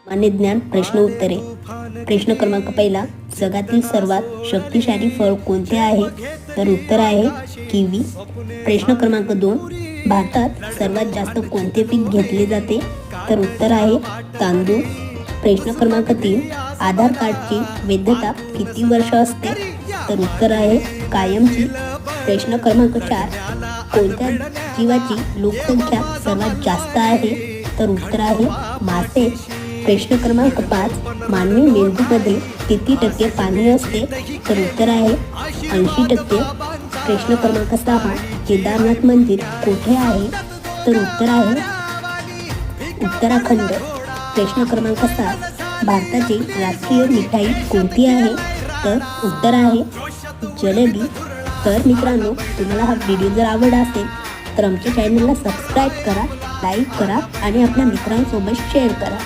मान्य ज्ञान प्रश्न उत्तरे। प्रश्न क्रमांक पहिला, जगातील सर्वात शक्तिशाली फळ कोणते आहे? तर उत्तर आहे किवी। प्रश्न क्रमांक 2, भारतात सर्वात जास्त कोणते पीक घेतले जाते? तर उत्तर आहे तांदूळ। प्रश्न क्रमांक 3, आधार कार्डची वैधता किती वर्ष असते? तर उत्तर आहे कायमची। प्रश्न क्रमांक 4, कोणत्या जीवाची लोकसंख्या सर्वात जास्त आहे? तर उत्तर आहे मासे। प्रश्न क्रमांक 5, मानवी मेंदूमध्ये किती टक्के पाणी असते? तर उत्तर आहे 80%। प्रश्न क्रमांक 6, केदारनाथ मंदिर कुठे आहे? तर उत्तर आहे उत्तराखंड। प्रश्न क्रमांक 7, भारताची राष्ट्रीय मिठाई कोणती आहे? तर उत्तर आहे जलेबी। तर मित्रांनो, तुम्हाला हा व्हिडिओ जर आवडला असेल तर आमच्या चॅनलला सबस्क्राईब करा, लाईक करा आणि आपल्या मित्रांसोबत शेअर करा।